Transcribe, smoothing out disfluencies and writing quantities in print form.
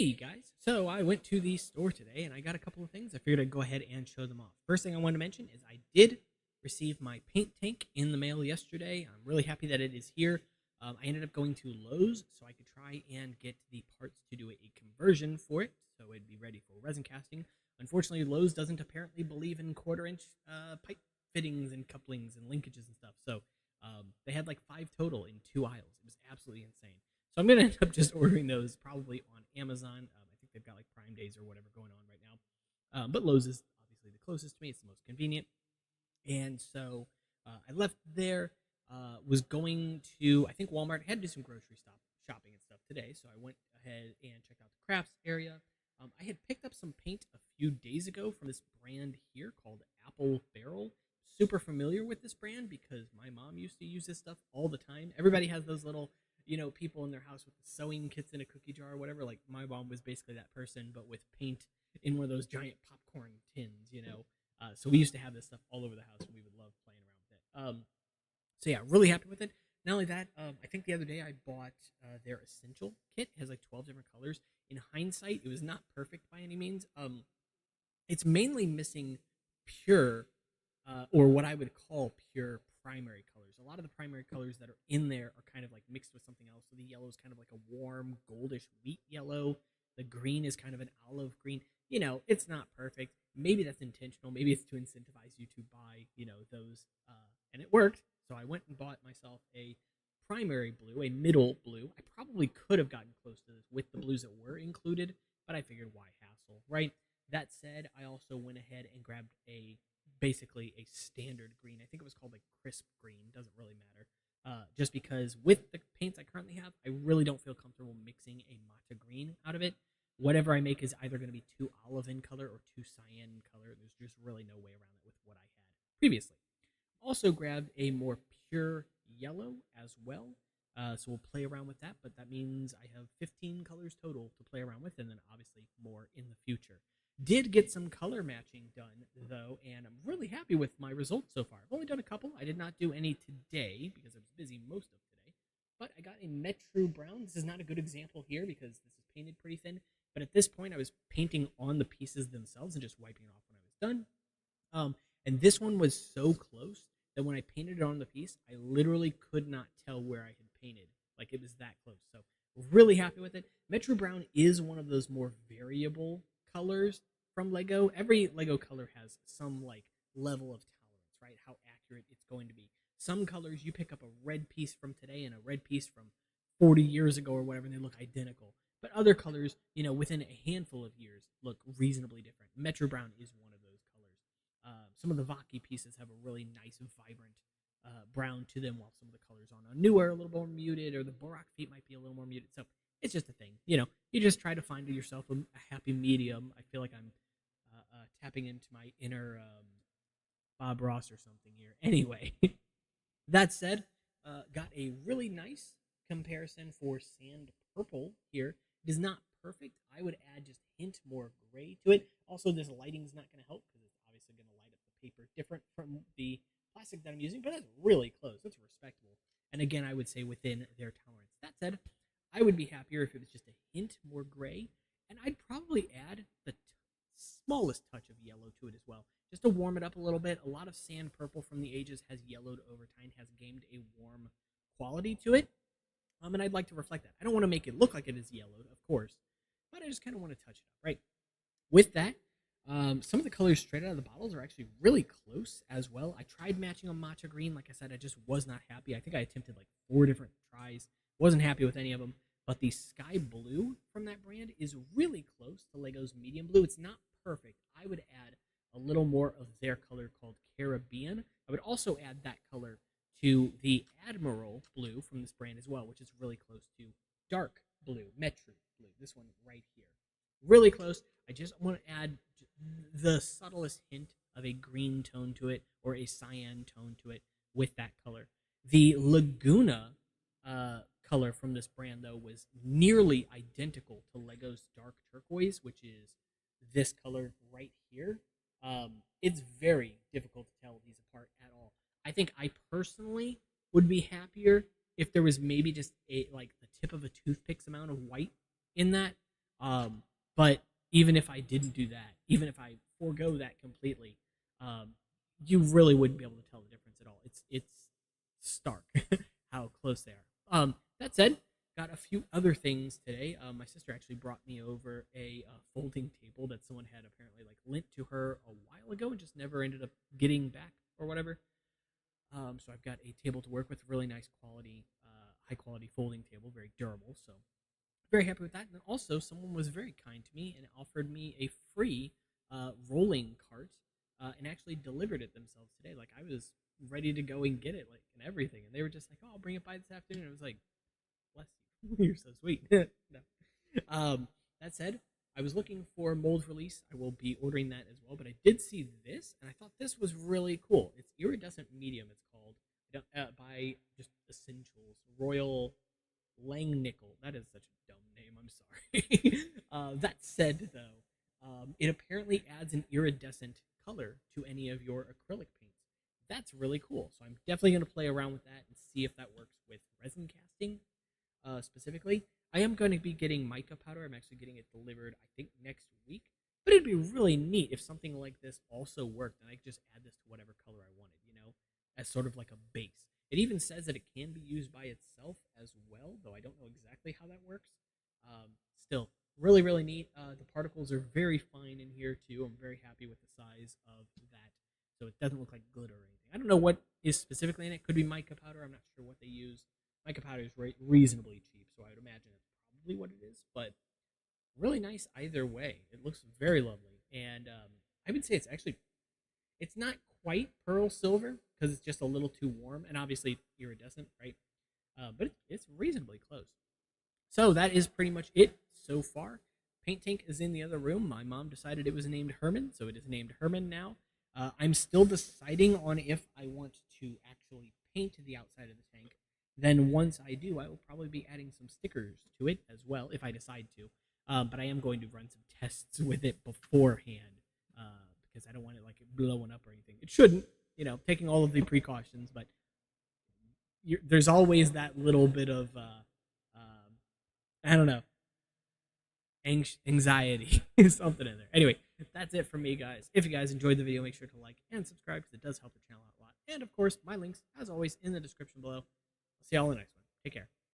Hey guys, so I went to the store today and I got a couple of things. I figured I'd go ahead and show them off. First thing I wanted to mention is I did receive my paint tank in the mail yesterday. I'm really happy that it is here. I ended up going to Lowe's so I could try and get the parts to do a conversion for it so it'd be ready for resin casting. Unfortunately, Lowe's doesn't apparently believe in quarter-inch pipe fittings and couplings and linkages and stuff. So they had like 5 total in 2 aisles. It was absolutely insane. So I'm gonna end up just ordering those probably on Amazon. I think they've got like Prime Days or whatever going on right now. But Lowe's is obviously the closest to me. It's the most convenient. And so I left there. Was going to I think Walmart. Had to do some grocery shopping and stuff today. So I went ahead and checked out the crafts area. I had picked up some paint a few days ago from this brand here called Apple Barrel. Super familiar with this brand because my mom used to use this stuff all the time. Everybody has those little people in their house with the sewing kits in a cookie jar or whatever. Like my mom was basically that person, but with paint in one of those giant popcorn tins. So we used to have this stuff all over the house, and we would love playing around with it. So yeah, really happy with it. Not only that, I think the other day I bought their essential kit. It has like 12 different colors. In hindsight, it was not perfect by any means. It's mainly missing pure, or what I would call pure primary colors. A lot of the primary colors that are in there are kind of like mixed with something else. So the yellow is kind of like a warm goldish wheat yellow. The green is kind of an olive green. It's not perfect. Maybe that's intentional. Maybe it's to incentivize you to buy, those. And it worked. So I went and bought myself a primary blue, a middle blue. I probably could have gotten close to this with the blues that were included, but I figured why hassle, right? That said, I also went ahead and grabbed basically a standard green. I think it was called like crisp green. Doesn't really matter. Just because with the paints I currently have, I really don't feel comfortable mixing a matcha green out of it. Whatever I make is either going to be too olive in color or too cyan in color. There's just really no way around it with what I had previously. Also grabbed a more pure yellow as well. So we'll play around with that, but that means I have 15 colors total to play around with, and then obviously more in the future. Did get some color matching done, though, and I'm really happy with my results so far. I've only done a couple. I did not do any today because I was busy most of today, but I got a Metro Brown. This is not a good example here because this is painted pretty thin, but at this point I was painting on the pieces themselves and just wiping it off when I was done. And this one was so close that when I painted it on the piece, I literally could not tell where I had painted. Like it was that close. So really happy with it. Metro Brown is one of those more variable colors from Lego. Every Lego color has some like level of tolerance, right? How accurate it's going to be. Some colors you pick up a red piece from today and a red piece from 40 years ago or whatever, and they look identical. But other colors, within a handful of years, look reasonably different. Metro Brown is one of those colors. Some of the Vaki pieces have a really nice, vibrant brown to them, while some of the colors on a newer are a little more muted, or the Borak feet might be a little more muted. So it's just a thing. You just try to find yourself a happy medium. I feel like I'm tapping into my inner Bob Ross or something here. Anyway, that said, got a really nice comparison for sand purple here. It is not perfect. I would add just a hint more gray to it. Also, this lighting's not going to help because it's obviously going to light up the paper different from the plastic that I'm using, but that's really close. That's respectable. And again, I would say within their tolerance. That said, I would be happier if it was just a hint more gray, and I'd probably add the smallest touch of yellow to it as well, just to warm it up a little bit. A lot of sand purple from the ages has yellowed over time, has gained a warm quality to it. And I'd like to reflect that. I don't want to make it look like it is yellowed, of course, but I just kind of want to touch it up, right? With that, some of the colors straight out of the bottles are actually really close as well. I tried matching a matcha green. Like I said, I just was not happy. I think I attempted like 4 different tries. Wasn't happy with any of them. But the sky blue from that brand is really close to Lego's medium blue. It's not perfect. I would add a little more of their color called Caribbean. I would also add that color to the Admiral blue from this brand as well, which is really close to dark blue, Metro blue. This one right here. Really close. I just want to add the subtlest hint of a green tone to it or a cyan tone to it with that color. The Laguna color from this brand, though, was nearly identical to Lego's dark turquoise, which is this color right here. It's very difficult to tell these apart at all. I think I personally would be happier if there was maybe just a like the tip of a toothpick's amount of white in that. But even if I didn't do that, even if I forego that completely, um, you really wouldn't be able to tell the difference at all. It's stark how close they are. That said, got a few other things today. My sister actually brought me over a folding table that someone had apparently like lent to her a while ago and just never ended up getting back or whatever. So I've got a table to work with, really nice quality, high quality folding table, very durable. So very happy with that. And then also, someone was very kind to me and offered me a free rolling cart and actually delivered it themselves today. Like I was ready to go and get it, like and everything, and they were just like, "Oh, I'll bring it by this afternoon." I was like, "Bless you, you're so sweet." No. That said, I was looking for mold release. I will be ordering that as well. But I did see this, and I thought this was really cool. It's iridescent medium. It's called by just Essentials Royal Langnickel. That is such a dumb name. I'm sorry. That said, though, it apparently adds an iridescent color to any of your acrylic paints. That's really cool. So I'm definitely going to play around with that and see if that works with resin casting specifically. I am going to be getting mica powder. I'm actually getting it delivered, I think, next week. But it'd be really neat if something like this also worked and I could just add this to whatever color I wanted, as sort of like a base. It even says that it can be used by itself as well, though I don't know exactly how that works. Still, really, really neat. The particles are very fine in here, too. I'm very happy with the size of that. So it doesn't look like glitter or anything. I don't know what is specifically in it. Could be mica powder. I'm not sure what they use. Mica powder is reasonably cheap, so I would imagine it's probably what it is. But really nice either way. It looks very lovely, and I would say it's not quite pearl silver because it's just a little too warm, and obviously iridescent, right? But it's reasonably close. So that is pretty much it so far. Paint Tank is in the other room. My mom decided it was named Herman, so it is named Herman now. I'm still deciding on if I want to actually paint the outside of the tank. Then once I do, I will probably be adding some stickers to it as well if I decide to. But I am going to run some tests with it beforehand because I don't want it like blowing up or anything. It shouldn't, taking all of the precautions, but there's always that little bit of I don't know, anxiety, something in there. Anyway, that's it from me, guys. If you guys enjoyed the video, make sure to like and subscribe because it does help the channel out a lot. And of course, my links, as always, in the description below. I'll see y'all in the next one. Take care.